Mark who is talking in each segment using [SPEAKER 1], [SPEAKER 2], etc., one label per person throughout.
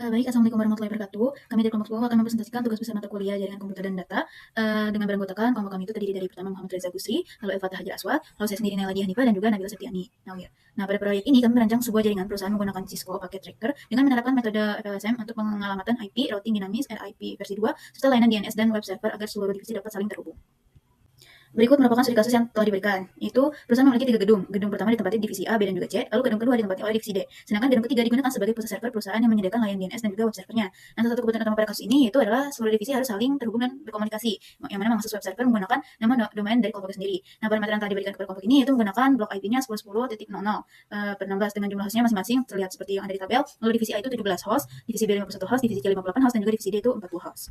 [SPEAKER 1] Baik, Assalamualaikum warahmatullahi wabarakatuh. Kami dari kelompok 10 akan mempresentasikan tugas besar mata kuliah Jaringan Komputer dan Data, dengan beranggotakan kelompok kami itu terdiri dari pertama Muhammad Reza Gusri, lalu Eva Hajar Aswad, lalu saya sendiri Naila Hanifah, dan juga Nabila Septiani Nawir. Nah, pada proyek ini kami merancang sebuah jaringan perusahaan menggunakan Cisco Packet Tracker dengan menerapkan metode FLSM untuk pengalamatan IP, routing dinamis, RIP versi 2, serta layanan DNS dan web server agar seluruh divisi dapat saling terhubung. Berikut merupakan studi kasus yang telah diberikan, yaitu perusahaan memiliki 3 gedung. Gedung pertama ditempati divisi A, B, dan juga C, lalu gedung kedua ditempati oleh divisi D. Sedangkan gedung ketiga digunakan sebagai pusat server perusahaan yang menyediakan layanan DNS dan juga web servernya. Nah, salah satu kebutuhan utama pada kasus ini yaitu adalah seluruh divisi harus saling terhubung dan berkomunikasi, yang mana mengakses web server menggunakan nama domain dari kelompok sendiri. Nah, parameter yang telah diberikan kepada kelompok ini yaitu menggunakan blok IP-nya 10.10.00 per 16 dengan jumlah hostnya masing-masing terlihat seperti yang ada di tabel. Lalu divisi A itu 17 host, divisi B 51 host, divisi C 58 host, dan juga divisi D itu 40 host.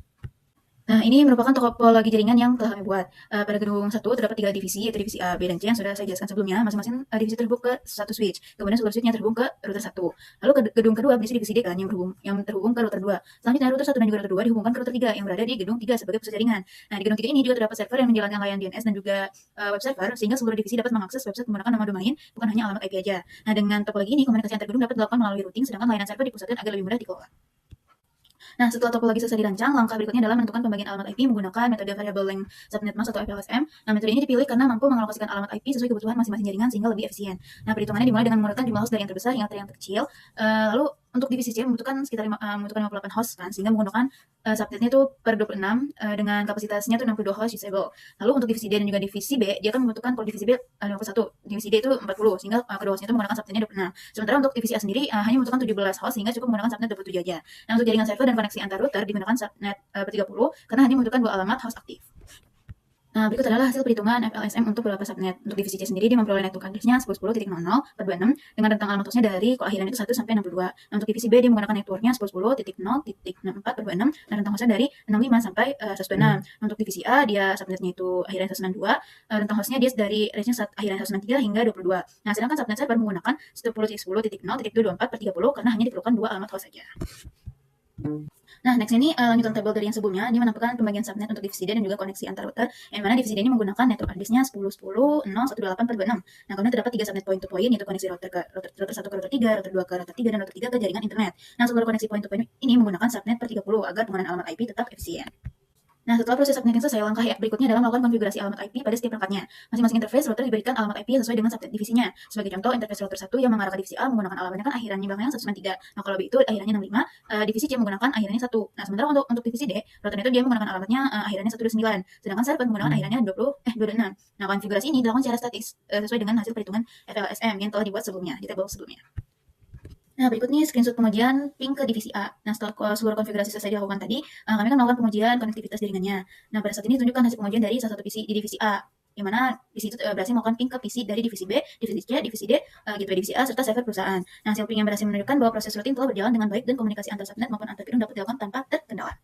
[SPEAKER 1] Nah, ini merupakan topologi jaringan yang telah kami buat. Pada gedung 1 terdapat 3 divisi, yaitu divisi A, B, dan C yang sudah saya jelaskan sebelumnya. Masing-masing divisi terhubung ke satu switch. Kemudian seluruh switch-nya terhubung ke router 1. Lalu gedung kedua berisi divisi D kan yang terhubung ke router 2. Selanjutnya router 1 dan juga router 2 dihubungkan ke router 3 yang berada di gedung 3 sebagai pusat jaringan. Nah, di gedung 3 ini juga terdapat server yang menjalankan layanan DNS dan juga web server sehingga seluruh divisi dapat mengakses website menggunakan nama domain, bukan hanya alamat IP aja. Nah, dengan topologi ini komunikasi antar gedung dapat dilakukan melalui routing, sedangkan layanan server dipusatkan agar lebih mudah dikelola. Nah, setelah topologi selesai dirancang, langkah berikutnya adalah menentukan pembagian alamat IP menggunakan metode variable length subnet mask atau FLSM. Nah, metode ini dipilih karena mampu mengalokasikan alamat IP sesuai kebutuhan masing-masing jaringan sehingga lebih efisien. Nah, perhitungannya dimulai dengan mengurutkan jumlah host dari yang terbesar hingga yang terkecil. Lalu untuk divisi C membutuhkan sekitar 58 host kan, sehingga menggunakan subnetnya itu per 26 dengan kapasitasnya itu 62 host usable. Lalu untuk divisi D dan juga divisi B, dia akan membutuhkan kalau divisi B 51, divisi D itu 40, sehingga kedua hostnya itu menggunakan subnetnya 26. Sementara untuk divisi A sendiri hanya membutuhkan 17 host sehingga cukup menggunakan subnet 27 aja. Nah, untuk jaringan server dan koneksi antar router digunakan subnet per 30 karena hanya membutuhkan 2 alamat host aktif. Nah, berikut adalah hasil perhitungan FLSM untuk beberapa subnet. Untuk divisi C sendiri, dia memperoleh network address-nya 10.10.00 per 26 dengan rentang alamat hostnya dari kelahiran itu 1 sampai 62. Nah, untuk divisi B, dia menggunakan network-nya 10.10.0.64 per 26 dan rentang hostnya dari 65 sampai 126. Nah, untuk divisi A, dia subnetnya itu akhirnya 192, rentang hostnya dia dari range-nya akhirnya 193 hingga 22. Nah, sedangkan subnet server menggunakan 10.10.0.224 per 30 karena hanya diperlukan 2 alamat host saja. Nah, next ini lanjutan tabel dari yang sebelumnya, dia menampilkan pembagian subnet untuk divisi D dan juga koneksi antar router, yang mana divisi D ini menggunakan network address-nya 10.10.0.128 per 26. Nah, kemudian terdapat 3 subnet point to point, yaitu koneksi router ke router 1 ke router 3, router 2 ke router 3, dan router 3 ke jaringan internet. Nah, seluruh koneksi point to point ini menggunakan subnet per 30 agar penggunaan alamat IP tetap efisien. Nah, setelah proses subnetting selesai, langkah berikutnya adalah melakukan konfigurasi alamat IP pada setiap perangkatnya. Masing-masing interface router diberikan alamat IP sesuai dengan subnet divisinya. Sebagai contoh, interface router 1 yang mengarah ke divisi A menggunakan alamatnya kan akhirannya belakangnya 193. Nah, kalau B itu akhirannya 65, divisi C menggunakan akhirannya 1. Nah, sementara untuk divisi D, routernya itu dia menggunakan alamatnya akhirannya 129. Sedangkan server menggunakan akhirannya 26. Nah, konfigurasi ini dilakukan secara statis sesuai dengan hasil perhitungan FLSM yang telah dibuat sebelumnya di tabel sebelumnya. Nah, berikut nih screenshot pengujian ping ke divisi A. Nah, setelah seluruh konfigurasi selesai dilakukan tadi, kami akan melakukan pengujian konektivitas jaringannya. Nah, pada saat ini tunjukkan hasil pengujian dari salah satu PC di divisi A, di mana PC itu berhasil melakukan ping ke PC dari divisi B, divisi C, divisi D, gateway divisi A, serta server perusahaan. Nah, hasil ping yang berhasil menunjukkan bahwa proses routing telah berjalan dengan baik dan komunikasi antar subnet maupun antar gedung dapat dilakukan tanpa terkendala.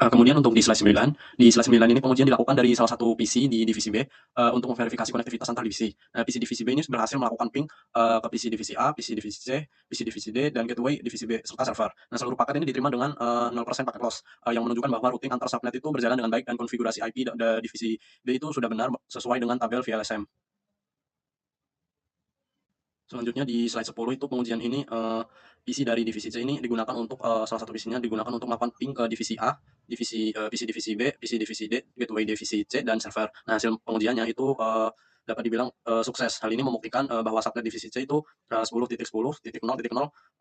[SPEAKER 2] Kemudian untuk di slide 9 ini pengujian dilakukan dari salah satu PC di divisi B untuk memverifikasi konektivitas antar divisi. PC divisi B ini berhasil melakukan ping ke PC divisi A, PC divisi C, PC divisi D, dan gateway divisi B serta server. Nah, seluruh paket ini diterima dengan 0% paket loss yang menunjukkan bahwa routing antar subnet itu berjalan dengan baik dan konfigurasi IP divisi B itu sudah benar sesuai dengan tabel VLSM. Selanjutnya di slide 10 itu pengujian ini PC dari divisi C ini digunakan untuk salah satu PC-nya digunakan untuk melakukan ping ke divisi A, PC divisi B, PC divisi D, gateway divisi C, dan server. Nah, hasil pengujiannya itu dapat dibilang sukses. Hal ini membuktikan bahwa subnet divisi C itu 10.10.0.0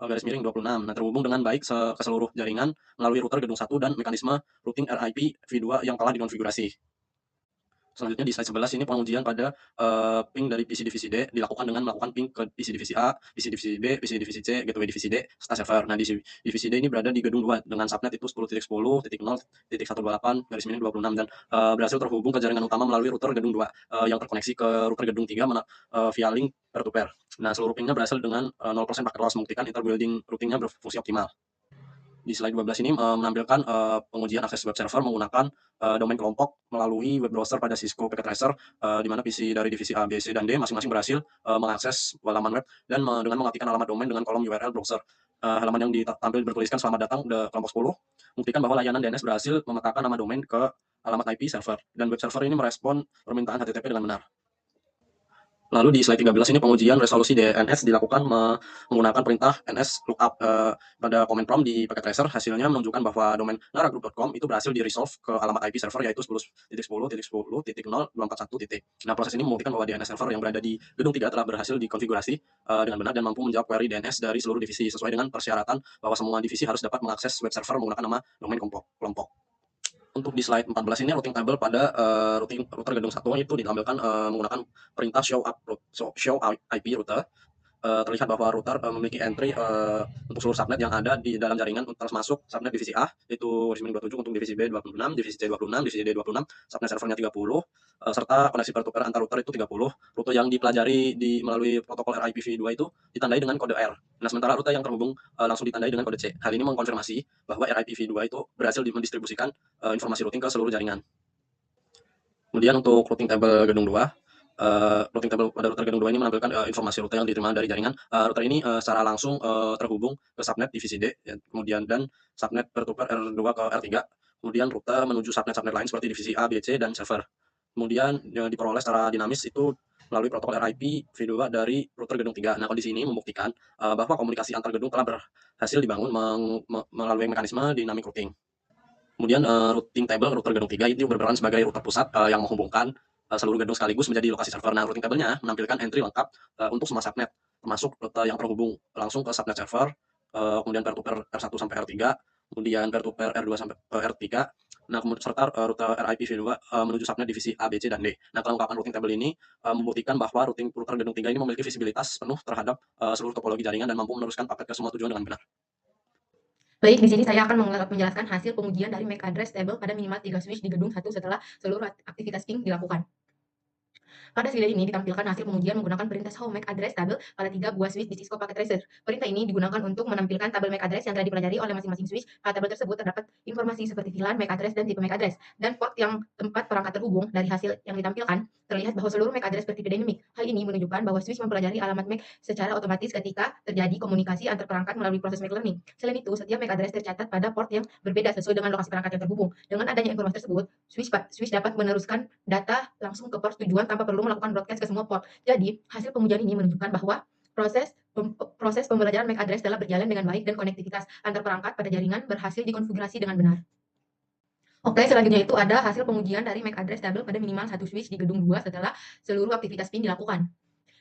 [SPEAKER 2] garis miring 26. Nah, terhubung dengan baik ke seluruh jaringan melalui router gedung 1 dan mekanisme routing RIP v2 yang telah dikonfigurasi. Selanjutnya di slide 11 ini pengujian pada ping dari PC divisi D dilakukan dengan melakukan ping ke PC divisi A, PC divisi B, PC divisi C, gateway divisi D, serta server. Nah, di divisi D ini berada di gedung 2 dengan subnet itu 10.10.0.128 garis miring 26 dan berhasil terhubung ke jaringan utama melalui router gedung 2 yang terkoneksi ke router gedung 3 via link peer to peer. Nah, seluruh pingnya berhasil dengan 0% paket loss, membuktikan interbuilding routingnya berfungsi optimal. Di slide 12 ini menampilkan pengujian akses web server menggunakan domain kelompok melalui web browser pada Cisco Packet Tracer, di mana PC dari divisi A, B, C, dan D masing-masing berhasil mengakses halaman web dan dengan mengetikkan alamat domain dengan kolom URL browser. Halaman yang ditampil bertuliskan "Selamat datang ke kelompok 10", membuktikan bahwa layanan DNS berhasil memetakan nama domain ke alamat IP server, dan web server ini merespon permintaan HTTP dengan benar. Lalu di slide 13 ini pengujian resolusi DNS dilakukan menggunakan perintah ns lookup pada command prompt di packet tracer. Hasilnya menunjukkan bahwa domain naragroup.com itu berhasil di-resolve ke alamat IP server yaitu 10.10.10.0.241. Nah, proses ini membuktikan bahwa DNS server yang berada di gedung 3 telah berhasil dikonfigurasi dengan benar dan mampu menjawab query DNS dari seluruh divisi sesuai dengan persyaratan bahwa semua divisi harus dapat mengakses web server menggunakan nama domain kelompok. Untuk di slide 14 ini routing table pada router gedung 1 itu ditampilkan menggunakan perintah show IP router. Terlihat bahwa router memiliki entry untuk seluruh subnet yang ada di dalam jaringan termasuk subnet divisi A yaitu Rismin 27, untuk divisi B 26, divisi C 26, divisi D 26, subnet servernya 30, serta koneksi peer-to-peer antar router itu 30. Rute yang dipelajari melalui protokol RIPv2 itu ditandai dengan kode R. Nah, sementara rute yang terhubung langsung ditandai dengan kode C. Hal ini mengkonfirmasi bahwa RIPv2 itu berhasil mendistribusikan informasi routing ke seluruh jaringan. Kemudian untuk routing table gedung 2, routing table pada router gedung 2 ini menampilkan informasi rute yang diterima dari jaringan. Router ini secara langsung terhubung ke subnet divisi D, ya, kemudian dan subnet peer-to-peer R2 ke R3, kemudian rute menuju subnet-subnet lain seperti divisi A, B, C, dan server. Kemudian diperoleh secara dinamis itu melalui protokol RIPv2 dari router gedung 3. Nah, kondisi ini membuktikan bahwa komunikasi antar gedung telah berhasil dibangun melalui mekanisme dynamic routing. Kemudian routing table router gedung 3 itu berperan sebagai router pusat yang menghubungkan seluruh gedung sekaligus menjadi lokasi server. Nah, routing table-nya menampilkan entry lengkap untuk semua subnet, termasuk rute yang terhubung langsung ke subnet server, kemudian peer-to-peer R1 sampai R3, kemudian peer-to-peer R2 sampai R3, nah serta rute RIPv2 menuju subnet divisi A, B, C, dan D. Nah, kelengkapan routing table ini membuktikan bahwa router gedung 3 ini memiliki visibilitas penuh terhadap seluruh topologi jaringan dan mampu meneruskan paket ke semua tujuan dengan benar.
[SPEAKER 3] Baik, di sini saya akan menjelaskan hasil pengujian dari MAC address table pada minimal 3 switch di gedung 1 setelah seluruh aktivitas ping dilakukan. Pada slide ini ditampilkan hasil pengujian menggunakan perintah show MAC address table pada 3 buah switch di Cisco Packet Tracer. Perintah ini digunakan untuk menampilkan tabel MAC address yang telah dipelajari oleh masing-masing switch. Pada tabel tersebut terdapat informasi seperti VLAN, MAC address, dan tipe MAC address. Dan port yang tempat perangkat terhubung. Dari hasil yang ditampilkan, terlihat bahwa seluruh MAC address bertipe dynamic. Hal ini menunjukkan bahwa switch mempelajari alamat MAC secara otomatis ketika terjadi komunikasi antar perangkat melalui proses MAC learning. Selain itu, setiap MAC address tercatat pada port yang berbeda sesuai dengan lokasi perangkat yang terhubung. Dengan adanya informasi tersebut, switch dapat meneruskan data langsung ke port tujuan tanpa perlu melakukan broadcast ke semua port. Jadi, hasil pengujian ini menunjukkan bahwa proses pembelajaran MAC address telah berjalan dengan baik dan konektivitas antar perangkat pada jaringan berhasil dikonfigurasi dengan benar. Oke, selanjutnya itu ada hasil pengujian dari MAC address table pada minimal 1 switch di gedung 2 setelah seluruh aktivitas pin dilakukan.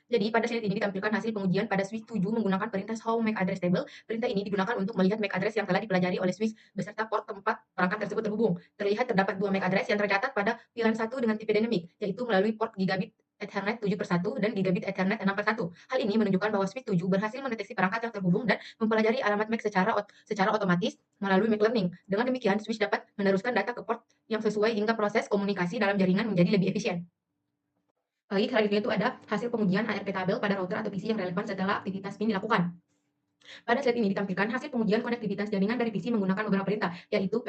[SPEAKER 3] Jadi, pada slide ini ditampilkan hasil pengujian pada switch 7 menggunakan perintah show MAC address table. Perintah ini digunakan untuk melihat MAC address yang telah dipelajari oleh switch beserta port tempat perangkat tersebut terhubung. Terlihat terdapat 2 MAC address yang tercatat pada VLAN 1 dengan tipe dynamic, yaitu melalui port Gigabit Ethernet 7/1 dan Gigabit Ethernet 6/1. Hal ini menunjukkan bahwa switch 7 berhasil mendeteksi perangkat yang terhubung dan mempelajari alamat MAC secara otomatis melalui MAC learning. Dengan demikian, switch dapat meneruskan data ke port yang sesuai hingga proses komunikasi dalam jaringan menjadi lebih efisien. Baik, selanjutnya itu ada hasil pengujian ARP tabel pada router atau PC yang relevan setelah aktivitas pin dilakukan. Pada slide ini ditampilkan hasil pengujian konektivitas jaringan dari PC menggunakan beberapa perintah, yaitu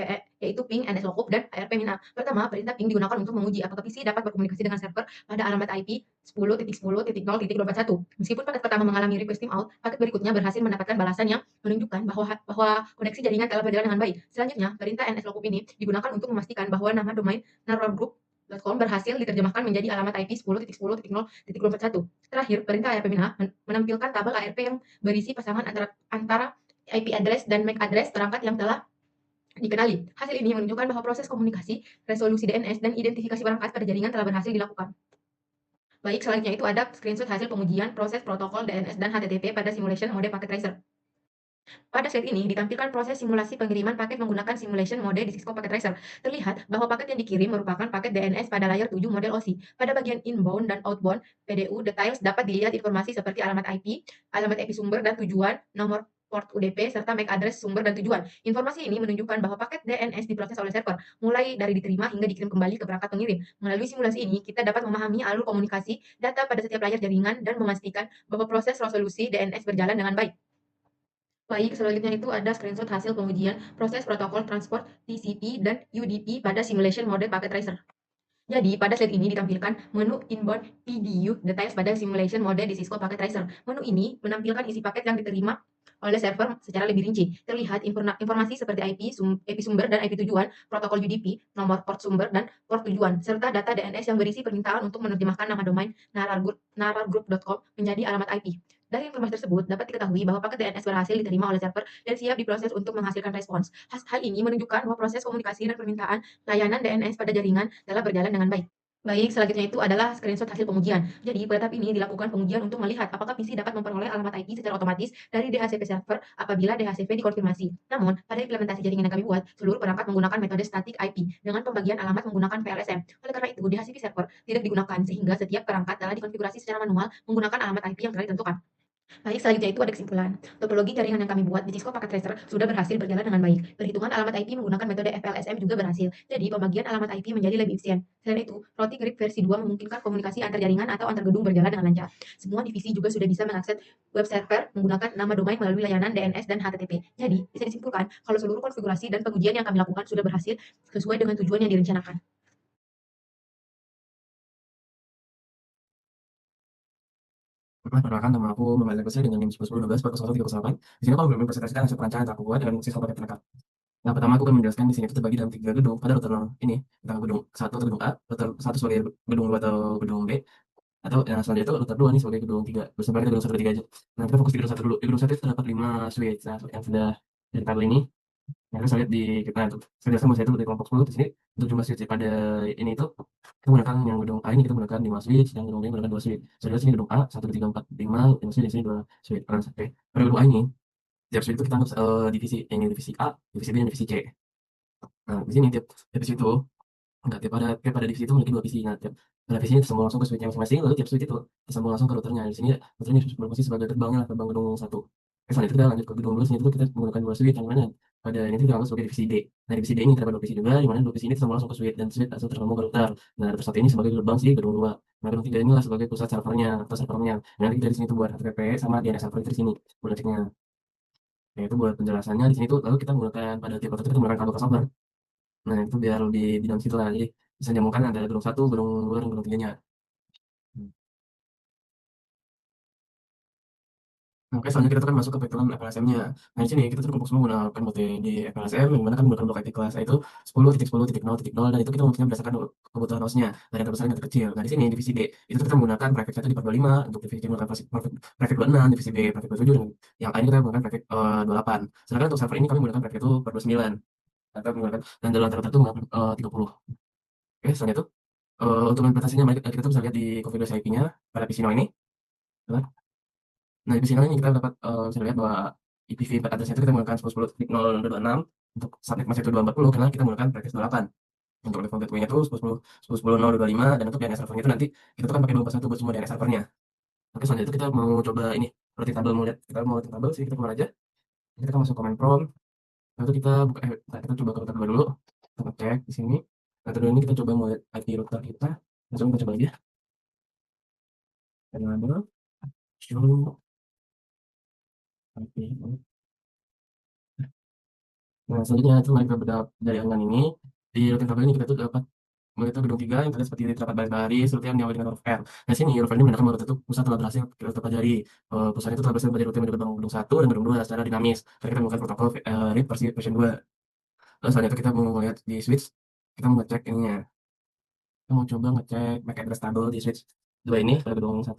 [SPEAKER 3] ping, ns lookup, dan ARP mina. Pertama, perintah ping digunakan untuk menguji apakah PC dapat berkomunikasi dengan server pada alamat IP 10.10.0.21. Meskipun paket pertama mengalami request timeout, paket berikutnya berhasil mendapatkan balasan yang menunjukkan bahwa koneksi jaringan telah berjalan dengan baik. Selanjutnya, perintah ns lookup ini digunakan untuk memastikan bahwa nama domain narrowgroup.com berhasil diterjemahkan menjadi alamat IP 10.10.0.21. Terakhir, perintah ARP mina menampilkan tabel ARP yang berisi pasangan antara IP address dan MAC address perangkat yang telah dikenali. Hasil ini menunjukkan bahwa proses komunikasi, resolusi DNS, dan identifikasi perangkat pada jaringan telah berhasil dilakukan. Baik, selanjutnya itu ada screenshot hasil pengujian proses protokol DNS dan HTTP pada simulation mode packet tracer. Pada slide ini ditampilkan proses simulasi pengiriman paket menggunakan simulation mode di Cisco Packet Tracer. Terlihat bahwa paket yang dikirim merupakan paket DNS pada layer 7 model OSI. Pada bagian inbound dan outbound PDU details dapat dilihat informasi seperti alamat IP sumber dan tujuan, nomor port UDP, serta MAC address sumber dan tujuan. Informasi ini menunjukkan bahwa paket DNS diproses oleh server, mulai dari diterima hingga dikirim kembali ke perangkat pengirim. Melalui simulasi ini, kita dapat memahami alur komunikasi data pada setiap layar jaringan dan memastikan bahwa proses resolusi DNS berjalan dengan baik. Baik, selanjutnya itu ada screenshot hasil pengujian proses protokol transport TCP dan UDP pada simulation mode packet tracer. Jadi, pada slide ini ditampilkan menu inbound PDU details pada simulation mode di Cisco Packet Tracer. Menu ini menampilkan isi paket yang diterima oleh server secara lebih rinci. Terlihat informasi seperti IP sumber dan IP tujuan, protokol UDP, nomor port sumber dan port tujuan, serta data DNS yang berisi permintaan untuk menerjemahkan nama domain narargroup.com menjadi alamat IP. Dari informasi tersebut, dapat diketahui bahwa paket DNS berhasil diterima oleh server dan siap diproses untuk menghasilkan respons. Hal ini menunjukkan bahwa proses komunikasi dan permintaan layanan DNS pada jaringan telah berjalan dengan baik. Baik, selanjutnya itu adalah screenshot hasil pengujian. Jadi, pada tahap ini dilakukan pengujian untuk melihat apakah PC dapat memperoleh alamat IP secara otomatis dari DHCP server apabila DHCP dikonfirmasi. Namun, pada implementasi jaringan yang kami buat, seluruh perangkat menggunakan metode static IP dengan pembagian alamat menggunakan VLSM. Oleh karena itu, DHCP server tidak digunakan sehingga setiap perangkat telah dikonfigurasi secara manual menggunakan alamat IP yang telah ditentukan. Baik, selanjutnya itu ada kesimpulan. Topologi jaringan yang kami buat di Cisco Packet Tracer sudah berhasil berjalan dengan baik. Perhitungan alamat IP menggunakan metode FLSM juga berhasil. Jadi, pembagian alamat IP menjadi lebih efisien. Selain itu, routing RIP versi 2 memungkinkan komunikasi antar jaringan atau antar gedung berjalan dengan lancar. Semua divisi juga sudah bisa mengakses web server menggunakan nama domain melalui layanan DNS dan HTTP. Jadi, bisa disimpulkan kalau seluruh konfigurasi dan pengujian yang kami lakukan sudah berhasil sesuai dengan tujuan yang direncanakan.
[SPEAKER 4] Perkenalkan, nama aku Muhammad Al-Qasir dengan NIM 1012 Di sini aku belum mempresentasikan hasil perancangan yang aku buat dengan Cisco Packet Tracker. Yang pertama aku akan menjelaskan di sini itu terbagi dalam 3 gedung pada router ini, tentang gedung 1 atau gedung A, router 1 sebagai gedung 2 atau gedung B, atau yang selanjutnya itu router 2 nih sebagai gedung 3. Sebenarnya kita gedung 1 dan 3 aja. Nah, kita fokus di gedung 1 dulu. Di gedung 1 itu terdapat 5 switch. Nah, yang sudah dari tabel ini, yang saya lihat di kita itu saya jelaskan bahwa itu di kelompok 10 di sini untuk jumlah switch pada ini itu kita menggunakan yang gedung A ini kita menggunakan 5 switch, yang gedung B menggunakan 2 switch. Saya lihat sini gedung A 1 2 3 4 5, yang switch di sini 2 switch. Oke. Pada gedung A ini, tiap switch itu kita anggap divisi, ini divisi A, divisi B, dan divisi C. Nah, di sini tiap divisi itu enggak, tiap pada divisi itu memiliki 2 PC. Nah, tiap pada PC ini tersambung langsung ke switch-nya masing-masing, lalu tiap switch itu tersambung langsung ke routernya. Di sini routernya berfungsi sebagai gerbangnya lah, gerbang gedung 1. Selanjutnya itu kita lanjut ke gedung 2, sini itu kita menggunakan 2 switch, yang mana pada ini kita anggap sebagai divisi D. Nah, divisi D ini terdapat 2 PC juga, di mana 2 PC ini tersambung langsung ke switch, dan switch langsung tersambung ke router. Nah, router 1 ini sebagai gerbang si gedung 2. Nah, gedung 3 inilah sebagai pusat servernya atau servernya. Nah, nanti kita di sini tuh buat HTTP sama DNS server itu di sini, buat ceknya. Nah, itu buat penjelasannya di sini tuh, lalu kita menggunakan pada tiap router kita menggunakan kabel crossover. Nah, itu biar lebih di dalam situ lah, jadi bisa nyambungkan antara gedung 1, gedung 2, dan gedung 3-nya. Oke, selanjutnya kita tuh kan masuk ke perhitungan FLSM-nya. Nah, di sini kita tuh kelompok semua menggunakan multi di FLSM, yang mana kan menggunakan blok IP kelas, yaitu 10.10.0.0, dan itu kita mempunyai berdasarkan kebutuhan hostnya, dari yang terbesar yang terkecil. Nah, di sini divisi D, itu kita menggunakan prefix 1 di 425, untuk divisi C menggunakan prefix 26, divisi B prefix 27, dan yang lain kita menggunakan prefix 28. Sedangkan untuk server ini kami menggunakan prefix itu 429, atau menggunakan, dan dalam router itu menggunakan 30. Oke, selanjutnya itu untuk implementasinya, mari kita tuh bisa lihat di konfigurasi IP-nya pada PC ini. Nah, di sini ini kita dapat bisa lihat bahwa IPv4 address itu kita menggunakan 10.10.0.26, untuk subnet masih itu 240 karena kita menggunakan prefix 28. Untuk level gateway-nya itu 10.10.0.25, dan untuk DNS servernya itu nanti kita tuh kan pakai 241 buat semua DNS servernya. Oke, selanjutnya itu kita mau coba ini routing table, mau lihat kita mau routing table sih, kita keluar aja. Jadi kita masuk command prompt, lalu kita buka kita coba ke router 2 dulu. Kita cek di sini. Router 2 ini kita coba mau lihat IP router kita. Langsung kita coba aja. Enable show IP. Nah, selanjutnya itu mari kita bedah dari jaringan ini. Di routing table ini kita tuh dapat monitor gedung 3 yang terlihat seperti terdapat baris-baris seperti yang diawali dengan huruf R. Nah, sini huruf R ini menandakan bahwa itu pusat telah berhasil kita pelajari. Pusat itu telah berhasil menjadi routing menuju gedung 1 dan gedung 2 secara dinamis. Karena kita menggunakan protokol RIP version 2. Lalu selanjutnya kita mau lihat di switch, kita mau ngecek ininya. Kita mau coba ngecek MAC address table di switch 2 ini pada gedung 1.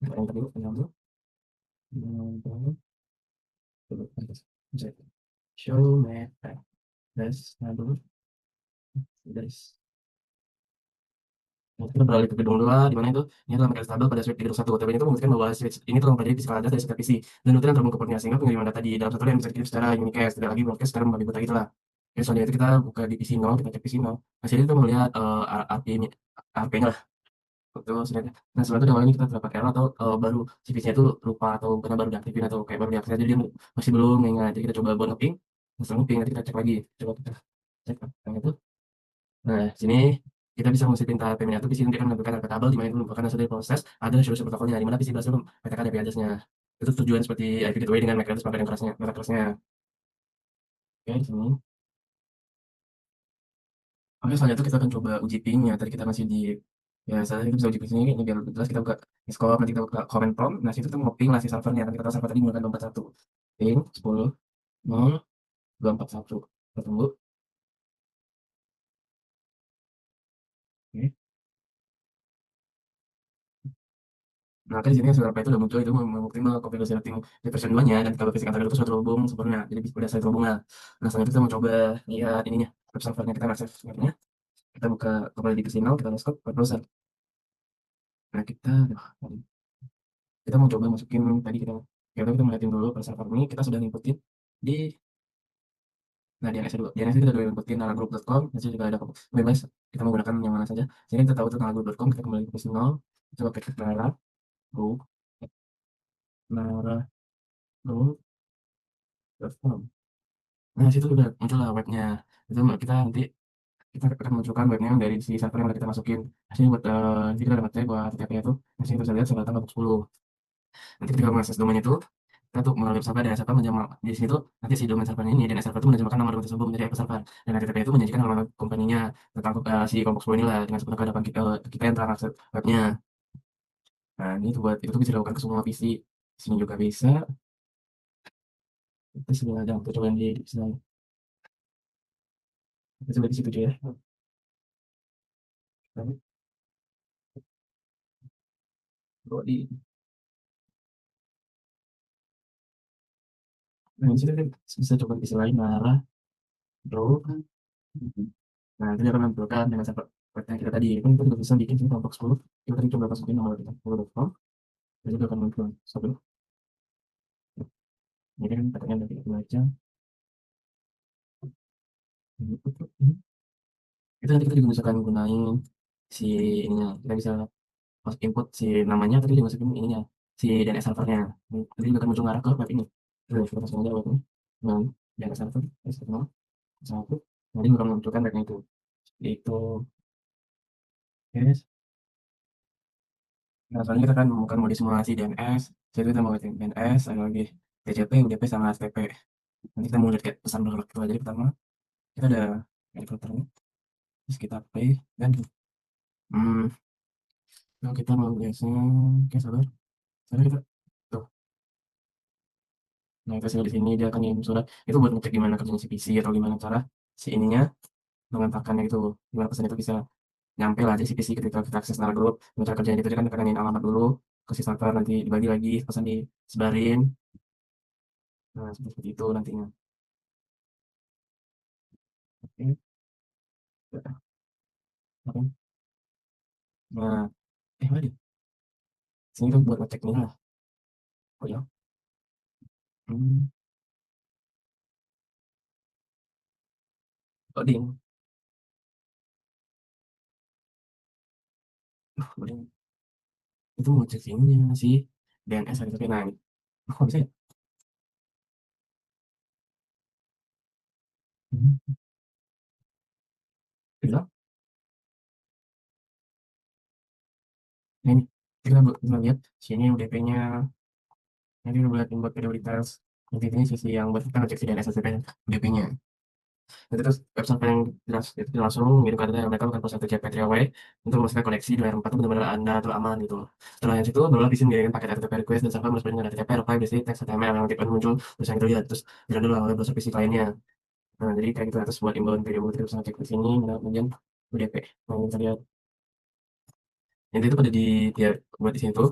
[SPEAKER 4] Kita enter dulu, enable. Show MAC address table. Guys. Nah, kita beralih ke gedung 2, di mana itu ini adalah MAC address table pada switch di gedung 1. Tabel ini tuh membuktikan bahwa switch ini telah mempelajari physical address dari setiap PC, dan router yang terhubung ke portnya, sehingga pengiriman data di dalam satu yang bisa dikirim secara unicast, tidak lagi broadcast secara membabi buta gitu lah. Oke, selanjutnya itu kita buka di PC 0, kita cek PC 0. Hasilnya kita melihat RP-nya lah. Betul, sebenarnya. Nah, sebenarnya di awal ini kita dapat error atau baru si PC-nya itu lupa, atau karena baru diaktifin, atau kayak baru diakses, jadi dia masih belum mengingat. Jadi kita coba buat nge-ping, setelah nge-ping nanti kita cek lagi. Coba kita cek yang itu. Nah, sini kita bisa mengisi perintah payment itu. PC nanti akan menampilkan angka tabel di mana itu merupakan hasil dari proses ada solusi protokolnya, di mana PC berhasil memetakan IP address-nya. Itu tujuan seperti IP gateway dengan MAC address yang kerasnya, merek kerasnya. Oke, di sini. Oke, selanjutnya kita akan coba uji ping-nya. Tadi kita masih di saya kita bisa uji ping sini, ini biar jelas. Kita buka Discord, nanti kita buka command prompt. Nah, situ kita mau ping lah si servernya. Nanti kita tahu server tadi menggunakan 241. ping 10 0 241. Kita tunggu. Oke. Nah, kan di sini suara itu udah muncul itu mengoptimal configure setting di versi 2-nya dan kalau fisik antar itu sudah terhubung sempurna. Jadi udah saya terhubung lah. Nah, selanjutnya kita mau coba lihat ininya, web servernya kita akses webnya. Kita buka kembali di terminal, kita desktop web browser. Nah, kita mau coba masukin tadi kita ngeliatin dulu per server ini kita sudah ngikutin di nah DNS dulu. DNS kita udah ngikutin nalagroup.com, di sini juga ada bebas kita mau gunakan yang mana saja. Sini kita tahu itu nalagroup.com, kita kembali ke terminal, coba ketik nalagroup.com. Nah, situ udah muncul lah webnya. Itu kita nanti kita akan munculkan webnya yang dari si server yang udah kita masukin. Nah, sini buat jadi kita dapat buat TTP itu. Di sini bisa lihat sudah tanggal 10. Nanti ketika mengakses domain itu, kita tuh melalui server dan server menjamak di sini tuh nanti si domain server ini dan server itu menerjemahkan nama domain tersebut menjadi IP server dan HTTP itu menjanjikan nama company-nya tentang si kelompok 10 ini lah dengan sebutan kehadapan kita yang telah akses webnya. Nah, ini tuh buat itu tuh bisa dilakukan ke semua PC. Sini juga bisa. Itu sudah ada untuk coba di sini. Kita coba di situ aja ya. Lalu, kalau di nah, di situ kita bisa coba isi lain arah draw. Nah, itu dia akan menampilkan dengan server web yang kita tadi. Kan kita juga bisa bikin sini kelompok 10. Kita tadi coba masukin nomor kita 10.com. Itu juga akan muncul. Satu. Jadi kan katanya nanti kita baca. Itu nanti kita juga bisa akan gunain si ininya. Kita bisa masuk input si namanya, tapi juga masukin ininya. Si DNS servernya. Nanti juga akan muncul ngarah ke web ini. Terus kita masukin aja web ini. Dengan DNS server. S0. Satu. Nanti juga menunjukkan webnya itu. Itu. Yes. Nah, soalnya kita kan bukan mode simulasi DNS, jadi kita mau ngetik DNS, ada lagi TCP, UDP, sama HTTP. Nanti kita mau lihat kayak pesan berlok itu aja. Jadi pertama, kita ada filternya, terus kita play, dan hmm, kalau kita mau biasanya, oke sabar, kita, tuh, nah kita sudah di sini, dia akan ngirim surat, itu buat ngecek gimana kerjanya si PC, atau gimana cara si ininya mengantarkannya gitu, gimana pesan itu bisa nyampe lah aja si PC ketika kita akses Nara Group, gimana cara kerjanya itu, jadi kan kita nanyain alamat dulu, ke si server, nanti dibagi lagi, pesan disebarin, nah seperti itu nantinya. Oke. Oke. Nah, mari. Sini tuh buat ngecek nih lah. Oh ya. Hmm, loading. Loading. Itu mau cek ininya sih. DNS ada tapi nah ini. Oh, kok bisa ya? Hmm. Bisa. Nah ini. Kita bisa lihat sini UDP-nya. Nanti kita lihat buat prioritas. Nanti ini sisi yang buat kita ngecek si DNS UDP-nya. Nanti terus web server yang jelas itu langsung ngirim katanya mereka bukan proses TCP 3-way untuk memastikan koneksi di layar 4 itu benar-benar anda atau aman gitu. Setelah yang situ barulah bisa mengirimkan paket HTTP request dan server merespon dengan HTTP reply berisi teks HTML yang tipe muncul terus yang kita lihat terus jalan dulu oleh browser PC lainnya. Nah, jadi kayak gitu terus buat inbound video terus cek di sini kemudian UDP. Nah, kita lihat yang itu pada di ya buat di sini tuh.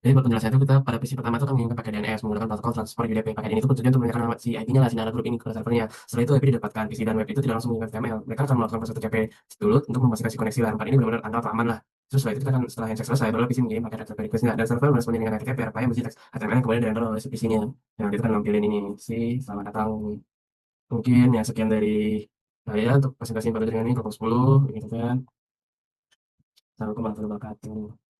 [SPEAKER 4] Jadi buat penjelasan itu kita pada PC pertama itu kan menginginkan pakai DNS menggunakan protokol transfer UDP. Paket ini tuh tujuan untuk menanyakan alamat si IP-nya lah si Nara Group ini ke servernya. Setelah itu IP didapatkan, PC dan web itu tidak langsung mengirimkan HTML. Mereka akan melakukan proses TCP dulu untuk memastikan si koneksi LAN 4 ini benar-benar aman atau aman lah. Terus setelah itu kita akan setelah handshake selesai baru PC mengirim paket HTTP request-nya dan server merespon dengan HTTP apa yang berisi teks HTML yang kemudian dirender oleh si PC-nya. Nah, kita akan nampilin ini sih selamat datang. Mungkin ya sekian dari saya untuk presentasi pada jaringan ini kelompok 10 gitu kan. Assalamualaikum warahmatullahi wabarakatuh.